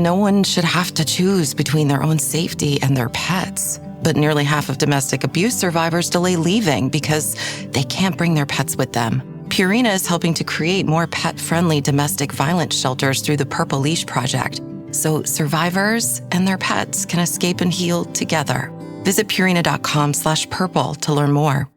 no one should have to choose between their own safety and their pets. But nearly half of domestic abuse survivors delay leaving because they can't bring their pets with them. Purina is helping to create more pet-friendly domestic violence shelters through the Purple Leash Project, so survivors and their pets can escape and heal together. Visit Purina.com/purple to learn more.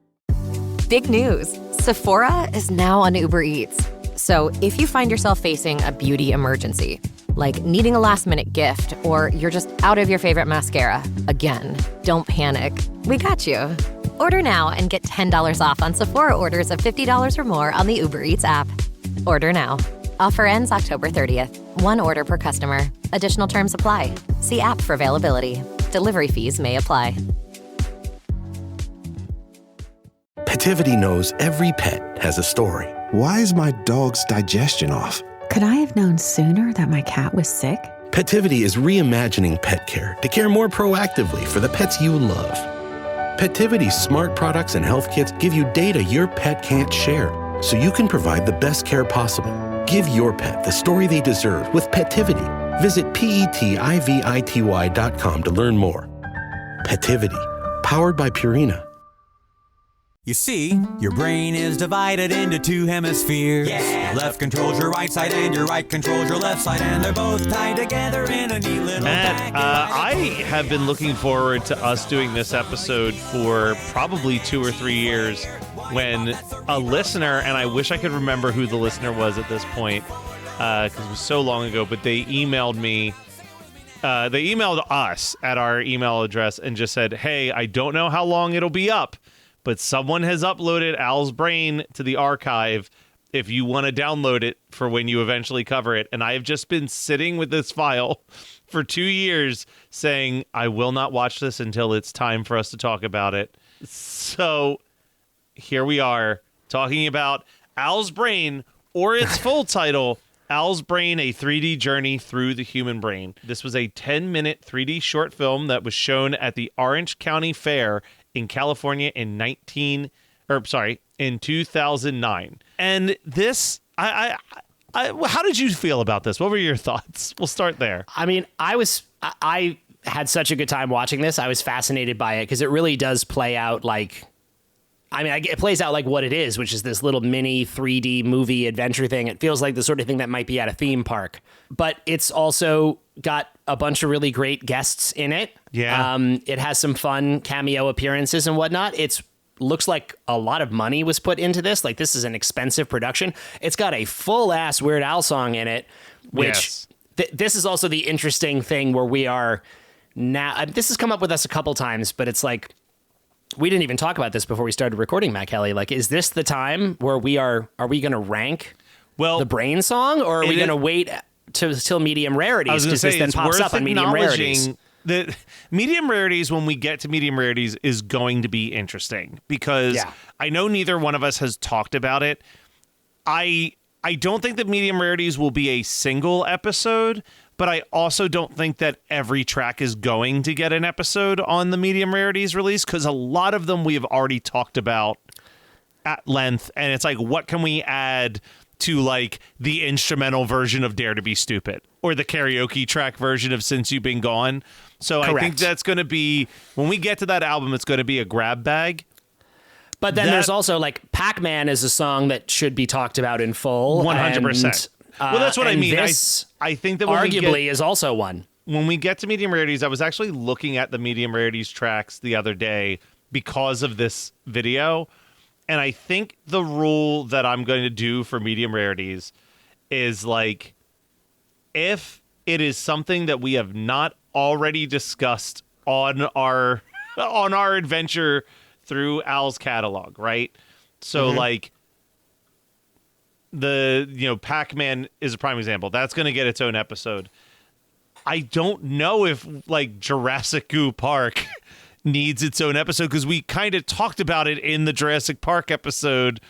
Big news. Sephora is now on Uber Eats. So if you find yourself facing a beauty emergency, like needing a last-minute gift, or you're just out of your favorite mascara, again, don't panic. We got you. Order now and get $10 off on Sephora orders of $50 or more on the Uber Eats app. Order now. Offer ends October 30th. One order per customer. Additional terms apply. See app for availability. Delivery fees may apply. Petivity knows every pet has a story. Why is my dog's digestion off? Could I have known sooner that my cat was sick? Petivity is reimagining pet care to care more proactively for the pets you love. Petivity's smart products and health kits give you data your pet can't share, so you can provide the best care possible. Give your pet the story they deserve with Petivity. Visit PETIVITY.com to learn more. Petivity, powered by Purina. You see, your brain is divided into two hemispheres. Yeah. Left controls your right side and your right controls your left side, and they're both tied together in a neat little Matt, I have been looking forward to us doing this episode for probably 2 or 3 years, when a listener, and I wish I could remember who the listener was at this point, because it was so long ago, but they emailed me. They emailed us at our email address and just said, hey, I don't know how long it'll be up, but someone has uploaded Al's Brain to the archive if you want to download it for when you eventually cover it. And I have just been sitting with this file for 2 years saying, I will not watch this until it's time for us to talk about it. So here we are talking about Al's Brain, or its full title, Al's Brain, A 3D Journey Through the Human Brain. This was a 10-minute 3D short film that was shown at the Orange County Fair in California in 2009. And this, how did you feel about this? What were your thoughts? We'll start there. I mean, I had such a good time watching this. I was fascinated by it because it really does play out like, it plays out like what it is, which is this little mini 3D movie adventure thing. It feels like the sort of thing that might be at a theme park, but it's also got a bunch of really great guests in it. Yeah. It has some fun cameo appearances and whatnot. Looks like a lot of money was put into this. Like, this is an expensive production. It's got a full ass Weird Al song in it, which this is also the interesting thing where we are now. This has come up with us a couple times, but it's like, we didn't even talk about this before we started recording, Matt Kelly. Like, is this the time where we are we going to rank the Brain song, or are we going to wait till medium rarities? Because this then pops up on medium rarities. The medium rarities, when we get to medium rarities, is going to be interesting because I know neither one of us has talked about it. I don't think that medium rarities will be a single episode, but I also don't think that every track is going to get an episode on the medium rarities release, because a lot of them we have already talked about at length, and it's like, what can we add to like the instrumental version of Dare to Be Stupid or the karaoke track version of Since You've Been Gone? So Correct. I think that's going to be, when we get to that album, it's going to be a grab bag. But then there's also like Pac-Man is a song that should be talked about in full. 100%. Well, that's what I mean. I think that arguably is also one. When we get to medium rarities, I was actually looking at the medium rarities tracks the other day because of this video. And I think the rule that I'm going to do for medium rarities is like, if it is something that we have not already discussed on our adventure through Al's catalog, right? So like Pac-Man is a prime example. That's going to get its own episode. I don't know if like Jurassic Goo Park needs its own episode, because we kind of talked about it in the Jurassic Park episode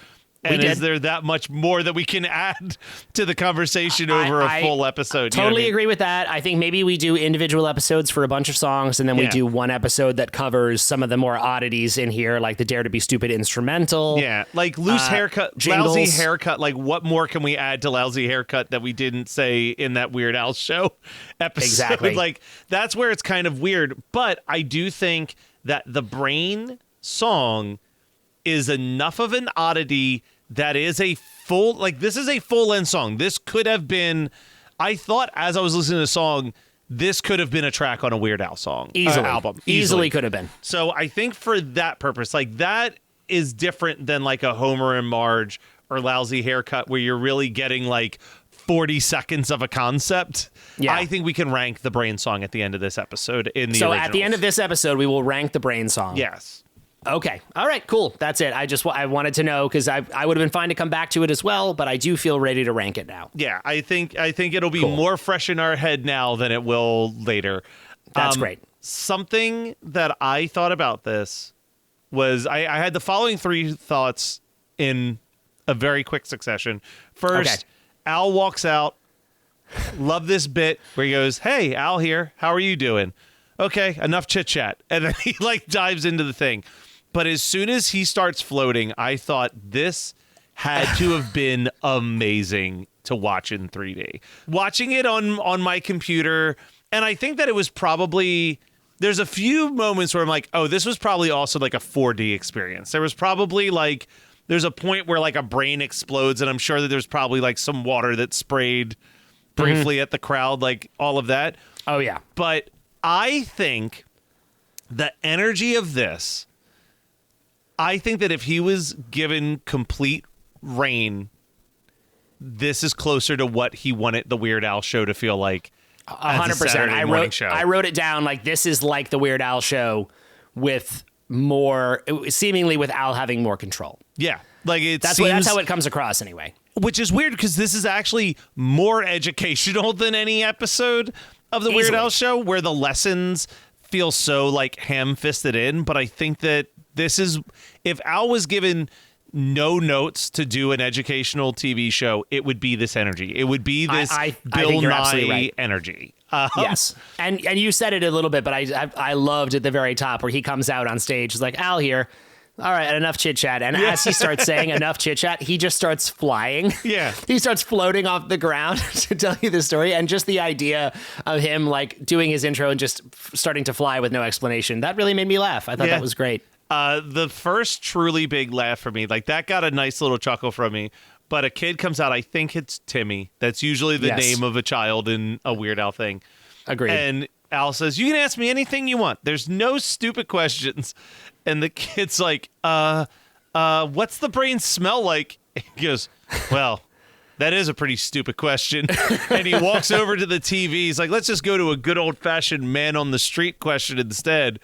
And did. is there that much more that we can add to the conversation over a full episode? Totally agree with that. I think maybe we do individual episodes for a bunch of songs, and then we do one episode that covers some of the more oddities in here, like the Dare to Be Stupid instrumental. Yeah, like loose haircut, jingles. lousy haircut. Like, what more can we add to lousy haircut that we didn't say in that Weird Al show episode? Exactly. Like, that's where it's kind of weird. But I do think that the Brain song is enough of an oddity that is a full, like, this is a full-length song. This could have been, I thought as I was listening to the song, this could have been a track on a Weird Al song. Easily. Album. Easily could have been. So I think for that purpose, like, that is different than like a Homer and Marge or Lousy Haircut where you're really getting like 40 seconds of a concept. Yeah. I think we can rank the Brain song at the end of this episode in the So originals. at the end of this episode, we will rank the Brain song. Yes. Okay. All right, cool. That's it. I wanted to know because I would have been fine to come back to it as well, but I do feel ready to rank it now. Yeah, I think it'll be more fresh in our head now than it will later. That's great. Something that I thought about this was I had the following three thoughts in a very quick succession. First, Al walks out. Love this bit where he goes, "Hey, Al here. How are you doing?" Okay, enough chit chat. And then he like dives into the thing. But as soon as he starts floating, I thought this had to have been amazing to watch in 3D. Watching it on my computer, and I think that it was probably, there's a few moments where I'm like, oh, this was probably also like a 4D experience. There was probably like, there's a point where like a brain explodes, and I'm sure that there's probably like some water that sprayed briefly at the crowd, like all of that. Oh, yeah. But I think the energy of this, I think that if he was given complete reign, this is closer to what he wanted the Weird Al show to feel like. 100%. I wrote it down like this is like the Weird Al show with more, seemingly with Al having more control. Yeah. Like that's how it comes across anyway. Which is weird because this is actually more educational than any episode of the Weird Al show where the lessons feel so like ham-fisted in. But I think that this is, if Al was given no notes to do an educational TV show, it would be this energy. It would be this Bill Nye right. energy. Yes. And you said it a little bit, but I loved at the very top where he comes out on stage. He's like, Al here. All right, enough chit chat. And as he starts saying enough chit chat, he just starts flying. Yeah. He starts floating off the ground to tell you the story. And just the idea of him like doing his intro and just starting to fly with no explanation, that really made me laugh. I thought that was great. The first truly big laugh for me, like that got a nice little chuckle from me. But a kid comes out, I think it's Timmy. That's usually the name of a child in a Weird Al thing. Agreed. And Al says, you can ask me anything you want. There's no stupid questions. And the kid's like, what's the brain smell like? He goes, well, that is a pretty stupid question. And he walks over to the TV. He's like, let's just go to a good old-fashioned man on the street question instead.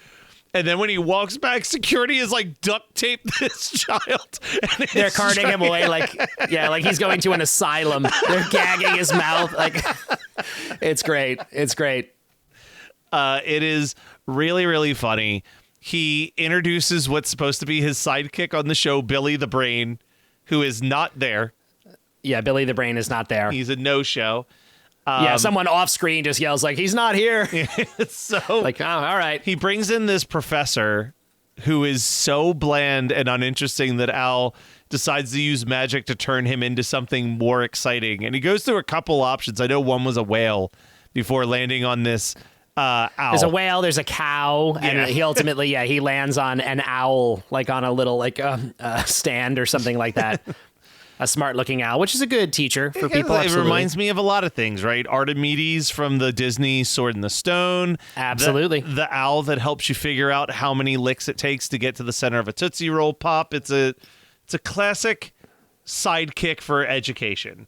And then when he walks back, security is like duct taped this child. They're carting him away like he's going to an asylum. They're gagging his mouth. Like, it's great. It's great. It is really, really funny. He introduces what's supposed to be his sidekick on the show, Billy the Brain, who is not there. Yeah, Billy the Brain is not there. He's a no-show. Someone off screen just yells like, he's not here. So like, oh, all right. He brings in this professor who is so bland and uninteresting that Al decides to use magic to turn him into something more exciting. And he goes through a couple options. I know one was a whale before landing on this owl. There's a whale, there's a cow, and he ultimately, he lands on an owl, like on a little stand or something like that. A smart-looking owl, which is a good teacher for people. It reminds me of a lot of things, right? Archimedes from the Disney Sword in the Stone. Absolutely. The owl that helps you figure out how many licks it takes to get to the center of a Tootsie Roll Pop. It's a classic sidekick for education.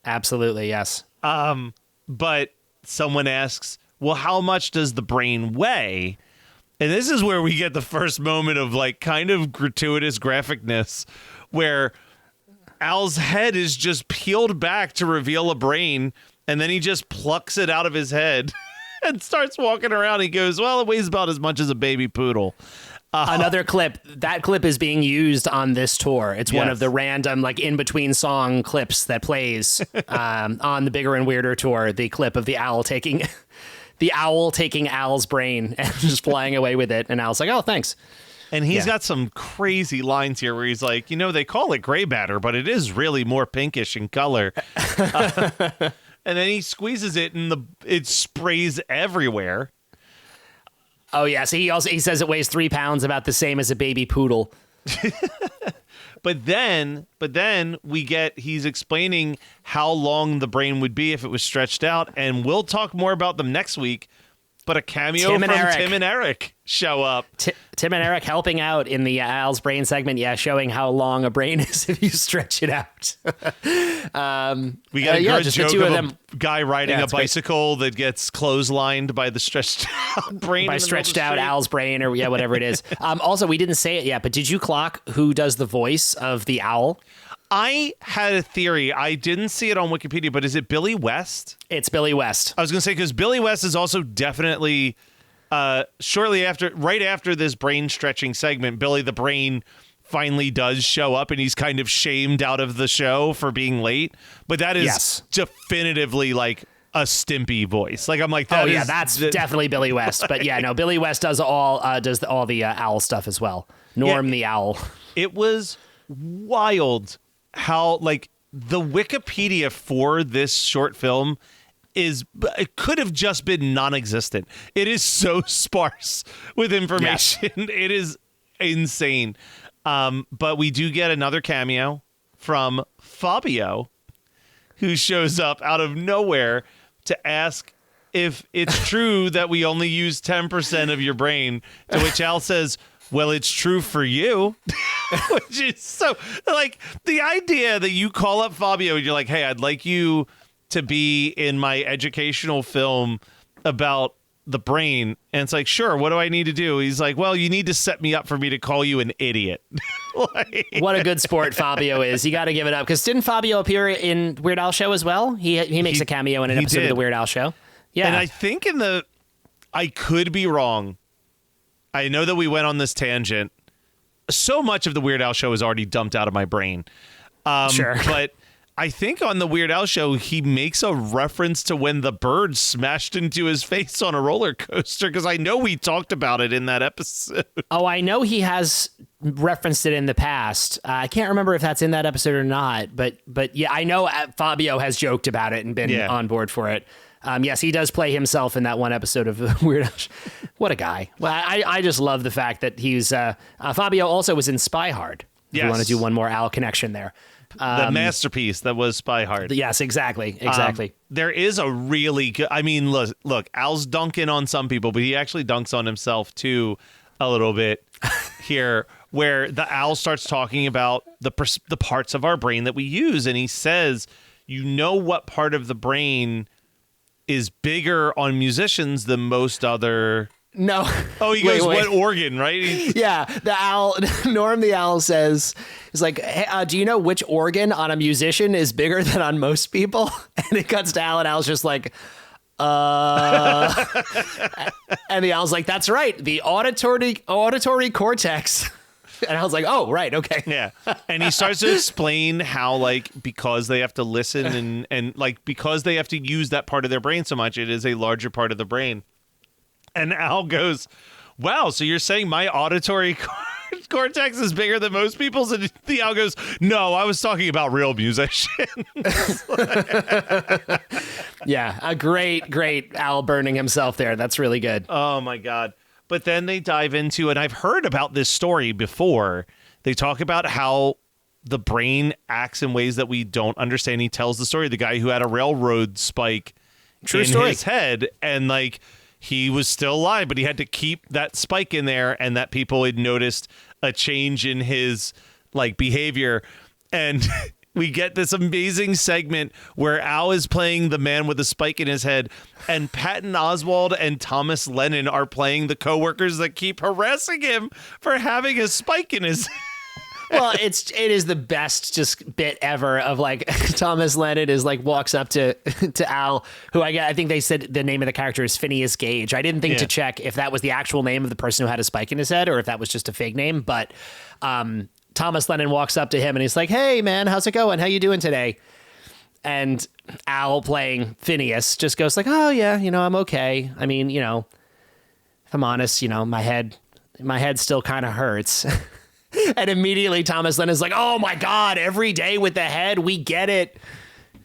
Absolutely, yes. But someone asks, well, how much does the brain weigh? And this is where we get the first moment of like kind of gratuitous graphicness where Al's head is just peeled back to reveal a brain, and then he just plucks it out of his head and starts walking around. He goes, well, it weighs about as much as a baby poodle. Another clip. That clip is being used on this tour. It's one Yes. of the random, like, in-between song clips that plays on the Bigger and Weirder tour. The clip of the owl taking Al's brain and just flying away with it. And Al's like, oh, thanks. And he's got some crazy lines here where he's like, they call it gray matter, but it is really more pinkish in color. And then he squeezes it and it sprays everywhere. Oh, yeah. So he says it weighs 3 pounds, about the same as a baby poodle. But then he's explaining how long the brain would be if it was stretched out. And we'll talk more about them next week. But a cameo from Tim and Eric show up. Tim and Eric helping out in the Al's brain segment. Yeah, showing how long a brain is if you stretch it out. We got a great just joke the two of of a them. guy riding a it's great. bicycle that gets clotheslined by the stretched out brain. By in the middle of stretched the out street. Al's brain, or whatever it is. Also, we didn't say it yet, but did you clock who does the voice of the owl? I had a theory. I didn't see it on Wikipedia, but is it Billy West? It's Billy West. I was going to say, because Billy West is also definitely right after this brain stretching segment, Billy the Brain finally does show up, and he's kind of shamed out of the show for being late. But that is definitively like a Stimpy voice. Like, I'm like, that's definitely Billy West. But yeah, no, Billy West does all the owl stuff as well. Norm the owl. It was wild how, like, the Wikipedia for this short film it could have just been non-existent. It is so sparse with information. Yes. It is insane. But we do get another cameo from Fabio, who shows up out of nowhere to ask if it's true that we only use 10% of your brain, to which Al says, well, it's true for you. Which is so, like, the idea that you call up Fabio and you're like, hey, I'd like you to be in my educational film about the brain. And it's like, sure, what do I need to do? He's like, well, you need to set me up for me to call you an idiot. What a good sport Fabio is. You got to give it up. Because didn't Fabio appear in Weird Al Show as well? He makes a cameo in an episode of the Weird Al Show. Yeah. And I think I could be wrong. I know that we went on this tangent. So much of the Weird Al Show is already dumped out of my brain. Sure. But I think on the Weird Al Show, he makes a reference to when the bird smashed into his face on a roller coaster, because I know we talked about it in that episode. Oh, I know he has referenced it in the past. I can't remember if that's in that episode or not, but yeah, I know Fabio has joked about it and been on board for it. Yes, he does play himself in that one episode of Weird Al. What a guy. Well, I just love the fact that he's Fabio also was in Spy Hard. If you want to do one more Al connection there. The masterpiece that was Spy Hard. Yes, exactly. There is a really good, I mean, look, Al's dunking on some people, but he actually dunks on himself too a little bit here, where the owl starts talking about the parts of our brain that we use. And he says, what part of the brain is bigger on musicians than most other... No. Oh, he goes, what organ, right? Yeah, the owl, Norm the owl says, he's like, hey, do you know which organ on a musician is bigger than on most people? And it cuts to Al, and Al's just like, and the owl's like, that's right, the auditory cortex. And I was like, oh, right, okay. Yeah. And he starts to explain how, like, because they have to listen and like, because they have to use that part of their brain so much, it is a larger part of the brain. And Al goes, wow, so you're saying my auditory cortex is bigger than most people's? And the Al goes, no, I was talking about real musicians. Yeah, a great Al burning himself there. That's really good. Oh, my God. But then they dive into, and I've heard about this story before, they talk about how the brain acts in ways that we don't understand. He tells the story of the guy who had a railroad spike in his head, and, like, he was still alive, but he had to keep that spike in there, and that people had noticed a change in his, like, behavior. And we get this amazing segment where Al is playing the man with the spike in his head, and Patton Oswalt and Thomas Lennon are playing the coworkers that keep harassing him for having a spike in his Well, it is the best just bit ever of like Thomas Lennon is like walks up to Al, who I think they said the name of the character is Phineas Gage. I didn't think to check if that was the actual name of the person who had a spike in his head or if that was just a fake name. But Thomas Lennon walks up to him and he's like, "Hey man, how's it going? How you doing today?" And Al, playing Phineas, just goes like, "Oh yeah, I'm okay. I mean, if I'm honest, my head still kind of hurts." And immediately Thomas Lennon's like, "Oh my God, every day with the head, we get it.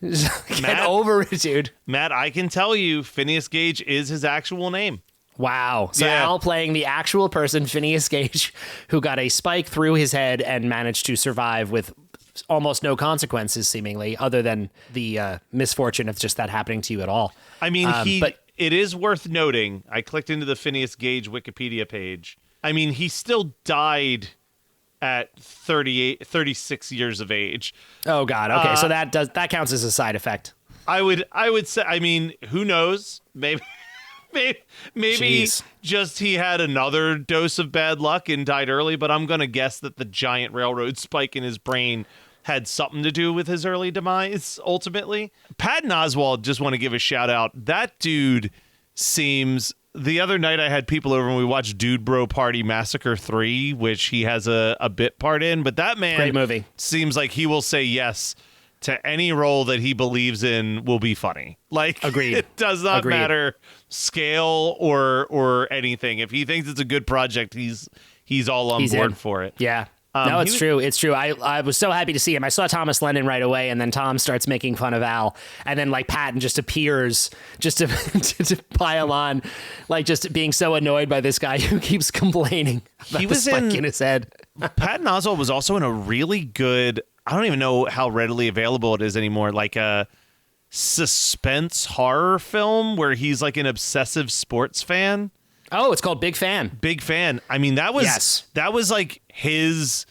Get over it, dude." Matt, I can tell you Phineas Gage is his actual name. Wow. So Al playing the actual person, Phineas Gage, who got a spike through his head and managed to survive with almost no consequences, seemingly, other than the misfortune of just that happening to you at all. I mean, it is worth noting, I clicked into the Phineas Gage Wikipedia page. I mean, he still died at 36 years of age. Oh God. Okay. So that counts as a side effect. I would say, I mean, who knows? Maybe just he had another dose of bad luck and died early, but I'm going to guess that the giant railroad spike in his brain had something to do with his early demise, ultimately. Patton Oswalt, just want to give a shout out. That dude seems... The other night I had people over and we watched Dude Bro Party Massacre 3, which he has a bit part in, but that man great movie. Seems like he will say yes to any role that he believes in will be funny. Like, agreed. It does not matter scale or anything. If he thinks it's a good project, he's all on board for it. Yeah. No, it's true. It's true. I was so happy to see him. I saw Thomas Lennon right away, and then Tom starts making fun of Al, and then like Patton just appears just to to pile on, like just being so annoyed by this guy who keeps complaining about the spike in his head. Patton Oswalt was also in a really good, I don't even know how readily available it is anymore, like a suspense horror film where he's like an obsessive sports fan. Oh, it's called Big Fan. Big Fan. I mean, that was like his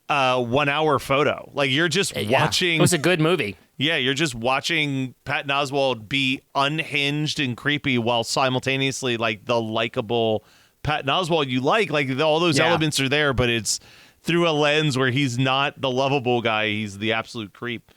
1 hour photo. Like you're just watching. It was a good movie. Yeah, you're just watching Patton Oswalt be unhinged and creepy while simultaneously like the likable Patton Oswalt you like all those elements are there, but it's through a lens where he's not the lovable guy. He's the absolute creep.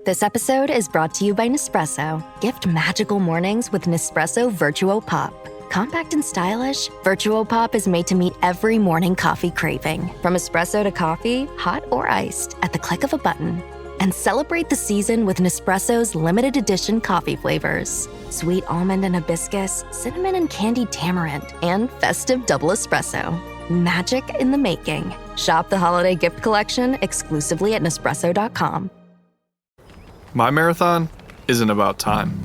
This episode is brought to you by Nespresso. Gift magical mornings with Nespresso Virtuo Pop. Compact and stylish, Virtuo Pop is made to meet every morning coffee craving. From espresso to coffee, hot or iced, at the click of a button. And celebrate the season with Nespresso's limited edition coffee flavors. Sweet almond and hibiscus, cinnamon and candied tamarind, and festive double espresso. Magic in the making. Shop the holiday gift collection exclusively at Nespresso.com. My marathon isn't about time.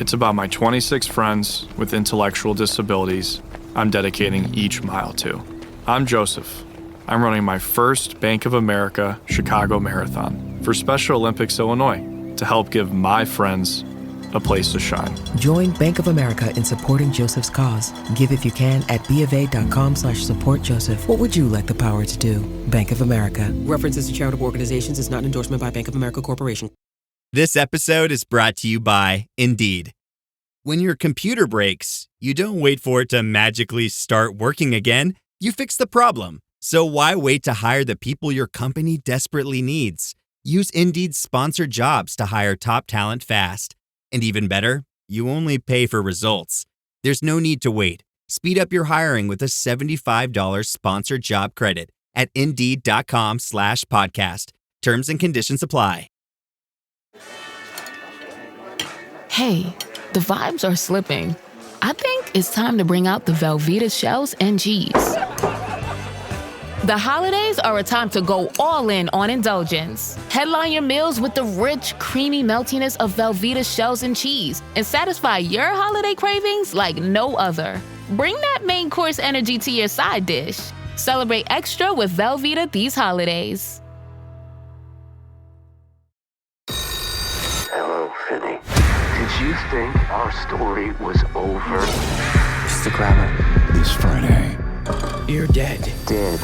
It's about my 26 friends with intellectual disabilities I'm dedicating each mile to. I'm Joseph. I'm running my first Bank of America Chicago Marathon for Special Olympics Illinois to help give my friends a place to shine. Join Bank of America in supporting Joseph's cause. Give if you can at BofA.com/supportJoseph. What would you like the power to do? Bank of America. References to charitable organizations is not an endorsement by Bank of America Corporation. This episode is brought to you by Indeed. When your computer breaks, you don't wait for it to magically start working again. You fix the problem. So why wait to hire the people your company desperately needs? Use Indeed's sponsored jobs to hire top talent fast. And even better, you only pay for results. There's no need to wait. Speed up your hiring with a $75 sponsored job credit at Indeed.com/podcast. Terms and conditions apply. Hey, the vibes are slipping. I think it's time to bring out the Velveeta shells and cheese. The holidays are a time to go all in on indulgence. Headline your meals with the rich, creamy meltiness of Velveeta shells and cheese and satisfy your holiday cravings like no other. Bring that main course energy to your side dish. Celebrate extra with Velveeta these holidays. Hello, Finney. Did you think our story was over? Mr. Kramer. This Friday. You're dead. Dead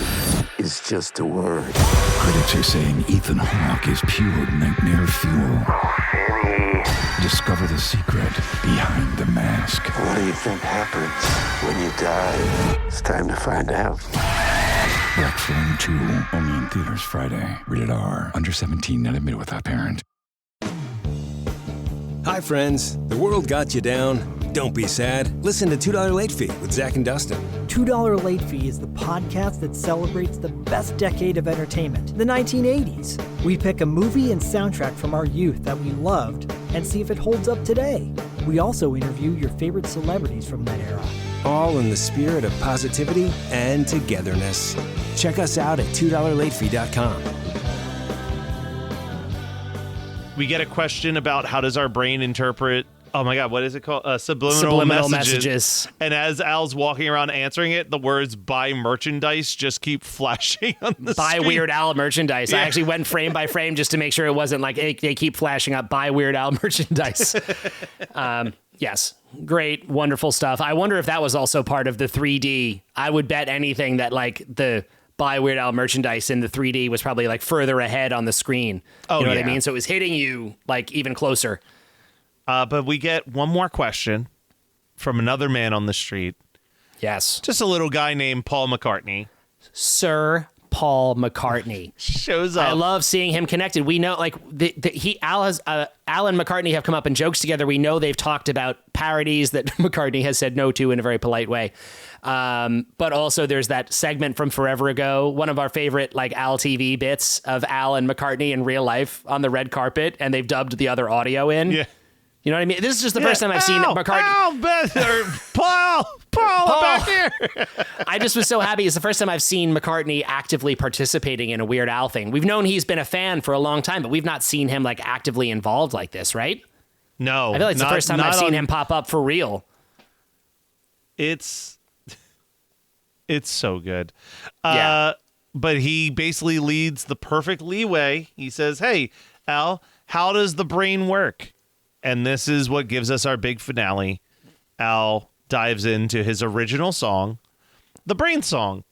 is just a word. Critics are saying Ethan Hawke is pure nightmare fuel. Oh, Finney. Discover the secret behind the mask. What do you think happens when you die? It's time to find out. Black Phone 2, only in theaters Friday. Rated R, under 17, not admitted without parent. Hi, friends. The world got you down. Don't be sad. Listen to $2 Late Fee with Zach and Dustin. $2 Late Fee is the podcast that celebrates the best decade of entertainment, the 1980s. We pick a movie and soundtrack from our youth that we loved and see if it holds up today. We also interview your favorite celebrities from that era. All in the spirit of positivity and togetherness. Check us out at $2latefee.com. We get a question about how does our brain interpret, oh my God, what is it called? Subliminal messages. And as Al's walking around answering it, the words buy merchandise just keep flashing on the screen. Buy Weird Al merchandise. Yeah. I actually went frame by frame just to make sure it wasn't like they keep flashing up buy Weird Al merchandise. Yes, great, wonderful stuff. I wonder if that was also part of the 3D. I would bet anything that like the buy Weird Al merchandise in the 3D was probably like further ahead on the screen. Oh, you know yeah. what I mean? So it was hitting you like even closer. But we get one more question from another man on the street. Yes. Just a little guy named Paul McCartney. Sir Paul McCartney shows up. I love seeing him connected. We know, like, Al and McCartney have come up in jokes together. We know they've talked about parodies that McCartney has said no to in a very polite way. But also there's that segment from forever ago, one of our favorite like Al TV bits of Al and McCartney in real life on the red carpet, and they've dubbed the other audio in. Yeah. You know what I mean? This is just the first time I've seen McCartney. Paul, back here. I just was so happy. It's the first time I've seen McCartney actively participating in a Weird Al thing. We've known he's been a fan for a long time, but we've not seen him like actively involved like this, right? No. I feel like it's the first time I've seen him pop up for real. It's so good. Yeah. But he basically leads the perfect leeway. He says, hey, Al, how does the brain work? And this is what gives us our big finale. Al dives into his original song, The Brain Song.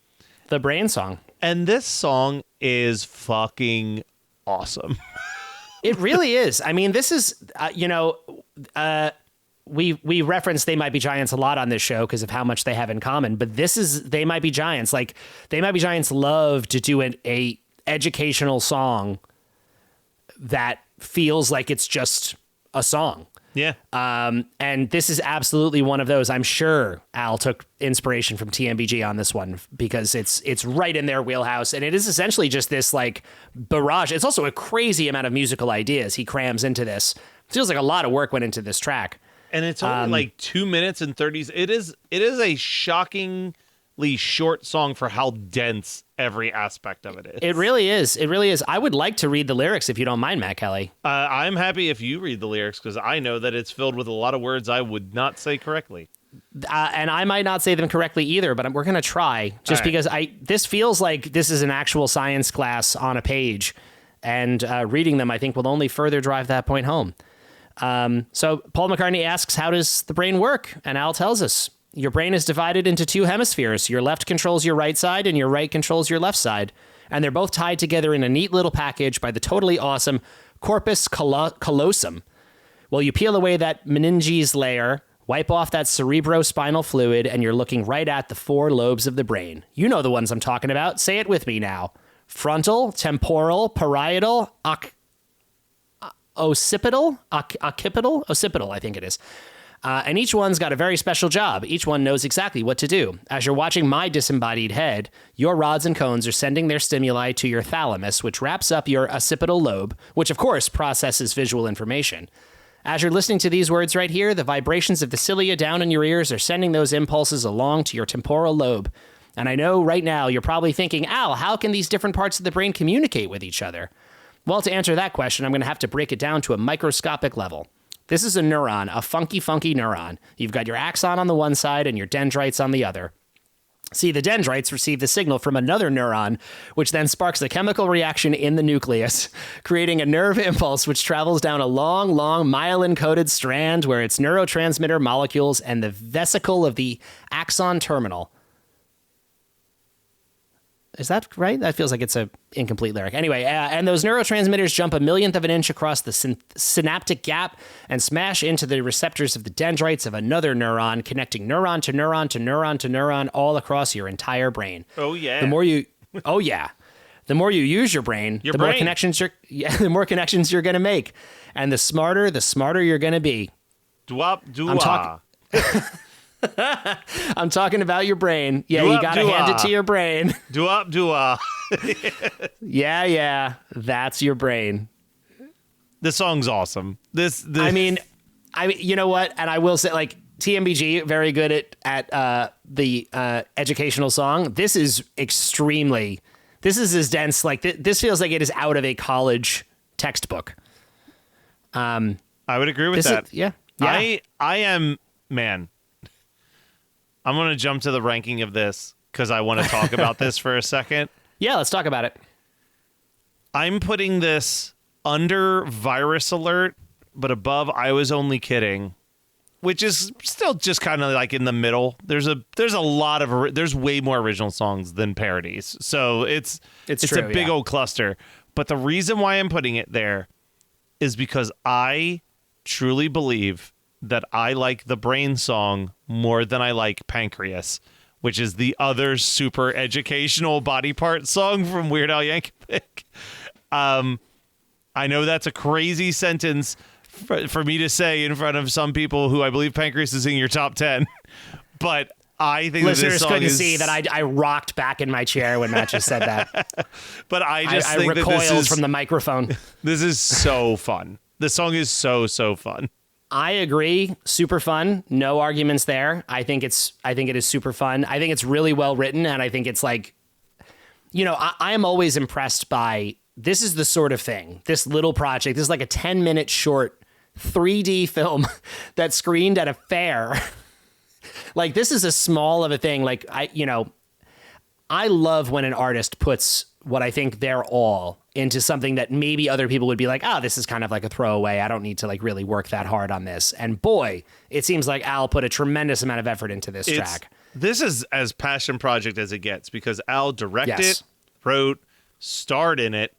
The Brain Song. And this song is fucking awesome. It really is. I mean, this is, we reference They Might Be Giants a lot on this show because of how much they have in common. But this is They Might Be Giants. Like, They Might Be Giants love to do a educational song that feels like it's just a song. Yeah. And this is absolutely one of those. I'm sure Al took inspiration from TMBG on this one because it's right in their wheelhouse. And it is essentially just this like barrage. It's also a crazy amount of musical ideas he crams into this. Feels like a lot of work went into this track. And it's only like 2 minutes and 30s. It is a shockingly short song for how dense every aspect of it is. It really is. It really is. I would like to read the lyrics if you don't mind, Matt Kelly. I'm happy if you read the lyrics because I know that it's filled with a lot of words I would not say correctly. And I might not say them correctly either, but we're going to try just because this feels like this is an actual science class on a page, and reading them I think will only further drive that point home. So Paul McCartney asks, how does the brain work? And Al tells us. Your brain is divided into two hemispheres. Your left controls your right side and your right controls your left side. And they're both tied together in a neat little package by the totally awesome corpus callosum. Well, you peel away that meninges layer, wipe off that cerebrospinal fluid, and you're looking right at the four lobes of the brain. You know the ones I'm talking about. Say it with me now. Frontal, temporal, parietal, occipital, I think it is. And each one's got a very special job. Each one knows exactly what to do. As you're watching my disembodied head, your rods and cones are sending their stimuli to your thalamus, which wraps up your occipital lobe, which of course processes visual information. As you're listening to these words right here, the vibrations of the cilia down in your ears are sending those impulses along to your temporal lobe. And I know right now you're probably thinking, Al, how can these different parts of the brain communicate with each other? Well, to answer that question, I'm going to have to break it down to a microscopic level. This is a neuron, a funky neuron. You've got your axon on the one side and your dendrites on the other. See, the dendrites receive the signal from another neuron, which then sparks a chemical reaction in the nucleus, creating a nerve impulse which travels down a long myelin-coated strand where its neurotransmitter molecules and the vesicle of the axon terminal. Is that right? That feels like it's an incomplete lyric. Anyway, and those neurotransmitters jump a millionth of an inch across the synaptic gap and smash into the receptors of the dendrites of another neuron, connecting neuron to neuron to neuron to neuron all across your entire brain. Oh, yeah. The more you Oh yeah. The more you use your brain, the more connections you're going to make. And the smarter you're going to be. I'm talking about your brain. Yeah, you got to hand it to your brain. Yeah, that's your brain. This song's awesome. This I mean, you know what? And I will say, like, TMBG, very good at the educational song. This is as dense. Like, this feels like it is out of a college textbook. I would agree with that. Yeah. I am, man. I'm going to jump to the ranking of this because I want to talk about this for a second. Yeah, let's talk about it. I'm putting this under Virus Alert, but above I Was Only Kidding, which is still just kind of like in the middle. There's a lot of there's way more original songs than parodies, so it's true, a big old cluster. But the reason why I'm putting it there is because I truly believe that I like the Brain song more than I like Pancreas, which is the other super educational body part song from Weird Al Yankovic. I know that's a crazy sentence for me to say in front of some people who I believe Pancreas is in your top 10, but I think listeners this song couldn't is... see that I rocked back in my chair when Matt just said that. But I think recoiled that this is, from the microphone. This is so fun. The song is so fun. I agree. Super fun. No arguments there. I think it is super fun. I think it's really well written, and I think it's like, you know, I am always impressed by, this is the sort of thing, this little project. This is like a 10-minute short 3D film that screened at a fair. Like, this is as small of a thing. Like, I love when an artist puts what I think they're all into something that maybe other people would be like, oh, this is kind of like a throwaway. I don't need to like really work that hard on this. And boy, it seems like Al put a tremendous amount of effort into this track. This is as passion project as it gets because Al directed, wrote, starred in it.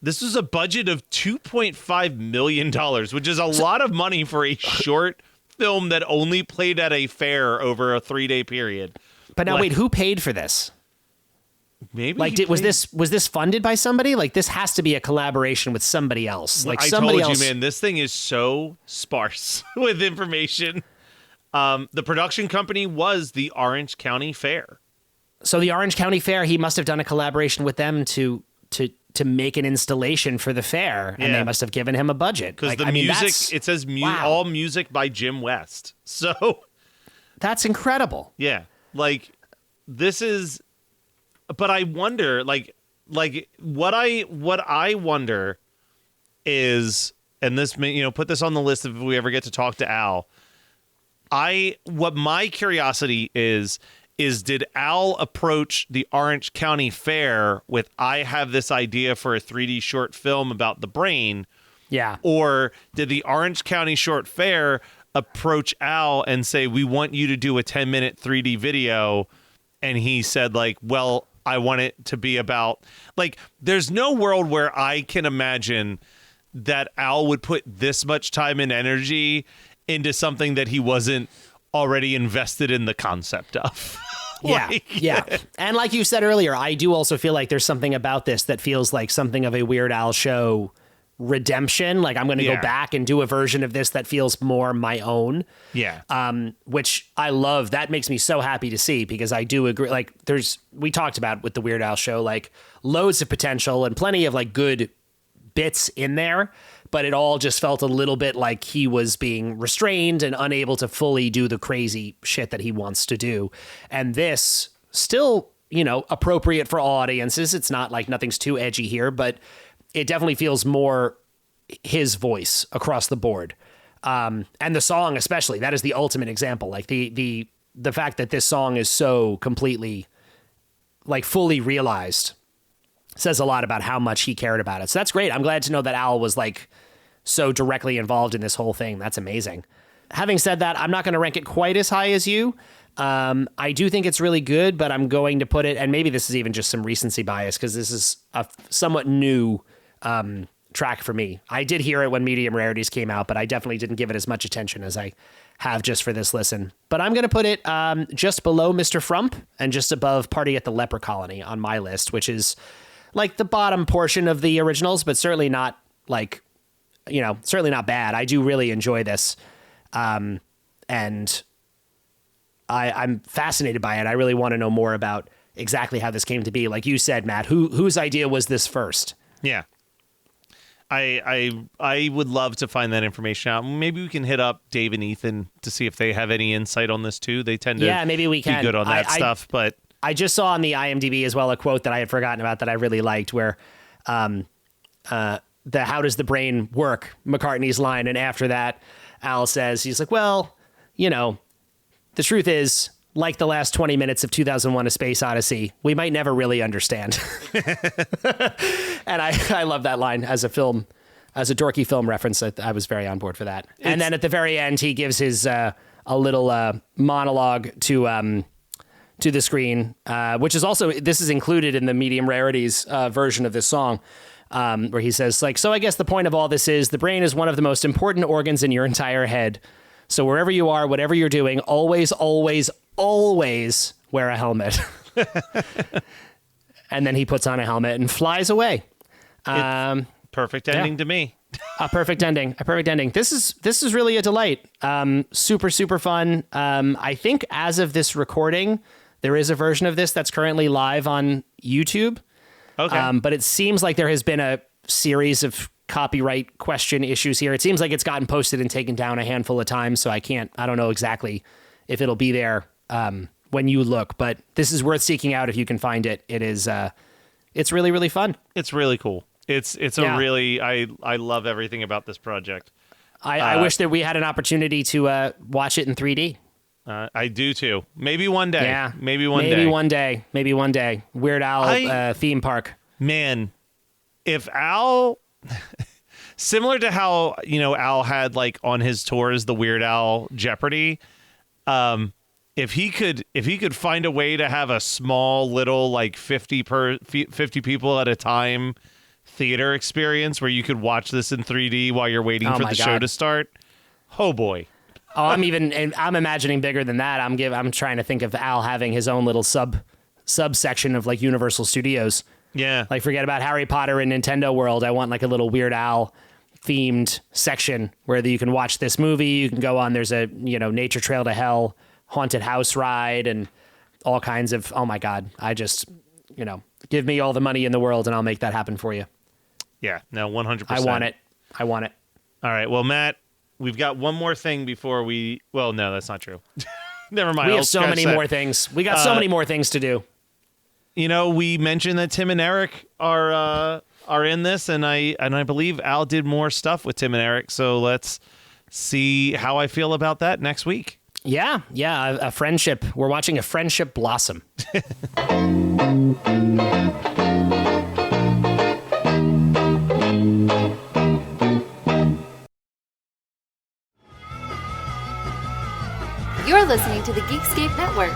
This was a budget of $2.5 million, which is a lot of money for a short film that only played at a fair over a 3-day period. But now, wait, who paid for this? Maybe like, was this funded by somebody? Like, this has to be a collaboration with somebody else. Like, I somebody told else. you, man, this thing is so sparse with information. The production company was the Orange County Fair. So the Orange County Fair, he must have done a collaboration with them to make an installation for the fair, and they must have given him a budget. Because the music, it says all music by Jim West. So that's incredible. Yeah, like this is. But I wonder, like what I wonder is, and this, put this on the list if we ever get to talk to Al. What my curiosity is did Al approach the Orange County Fair with, I have this idea for a 3D short film about the brain? Yeah. Or did the Orange County Short Fair approach Al and say, we want you to do a 10-minute 3D video? And he said, like, well, I want it to be about, like, there's no world where I can imagine that Al would put this much time and energy into something that he wasn't already invested in the concept of. Yeah. And like you said earlier, I do also feel like there's something about this that feels like something of a Weird Al show redemption. Like, I'm going to go back and do a version of this that feels more my own. Yeah. Which I love. That makes me so happy to see, because I do agree. Like, we talked about with the Weird Al show, like, loads of potential and plenty of like good bits in there, but it all just felt a little bit like he was being restrained and unable to fully do the crazy shit that he wants to do. And this still, appropriate for all audiences. It's not like nothing's too edgy here, but it definitely feels more his voice across the board. And the song especially, that is the ultimate example. Like, the fact that this song is so completely, like, fully realized says a lot about how much he cared about it. So that's great. I'm glad to know that Al was like so directly involved in this whole thing. That's amazing. Having said that, I'm not going to rank it quite as high as you. I do think it's really good, but I'm going to put it, and maybe this is even just some recency bias, because this is a somewhat new track for me. I did hear it when Medium Rarities came out, but I definitely didn't give it as much attention as I have just for this listen. But I'm going to put it just below Mr. Frump and just above Party at the Leper Colony on my list, which is like the bottom portion of the originals, but certainly not like, certainly not bad. I do really enjoy this. And I'm fascinated by it. I really want to know more about exactly how this came to be. Like you said, Matt, whose idea was this first? Yeah. I would love to find that information out. Maybe we can hit up Dave and Ethan to see if they have any insight on this too. They tend to maybe we can be good on that stuff. But I just saw on the IMDb as well a quote that I had forgotten about that I really liked, where the "How does the brain work?" McCartney's line, and after that, Al says, he's like, well, the truth is, like the last 20 minutes of 2001: A Space Odyssey, we might never really understand. And I love that line as a dorky film reference. I was very on board for that. And then at the very end, he gives his a little monologue to the screen, which is also, this is included in the Medium Rarities version of this song, where he says, like, so I guess the point of all this is the brain is one of the most important organs in your entire head. So wherever you are, whatever you're doing, always, always, always wear a helmet. And then he puts on a helmet and flies away. Perfect ending to me. A perfect ending. This is really a delight. Super, super fun. I think as of this recording, there is a version of this that's currently live on YouTube. Okay. But it seems like there has been a series of copyright question issues here. It seems like it's gotten posted and taken down a handful of times, so I don't know exactly if it'll be there when you look, but this is worth seeking out if you can find it. It is, it's really, really fun. It's really cool. It's a really, I love everything about this project. I wish that we had an opportunity to watch it in 3D. I do too. Maybe one day. Yeah. Maybe one day. Maybe one day. Weird Al theme park. Man, if Al, similar to how, Al had like on his tours, the Weird Al Jeopardy, if he could find a way to have a small little like 50 people at a time theater experience where you could watch this in 3D while you're waiting for the show to start. Oh boy. Oh, I'm imagining bigger than that. I'm trying to think of Al having his own little subsection of like Universal Studios. Yeah. Like forget about Harry Potter and Nintendo World. I want like a little Weird Al themed section where you can watch this movie. You can go on, there's a, Nature Trail to Hell haunted house ride and all kinds of, oh my God. I just, give me all the money in the world and I'll make that happen for you. Yeah, no, 100%. I want it. All right. Well, Matt, we've got one more thing before well, no, that's not true. Never mind. We have so many more things. We got so many more things to do. We mentioned that Tim and Eric are in this, and I believe Al did more stuff with Tim and Eric. So let's see how I feel about that next week. Yeah, a friendship. We're watching a friendship blossom. You're listening to the Geekscape Network.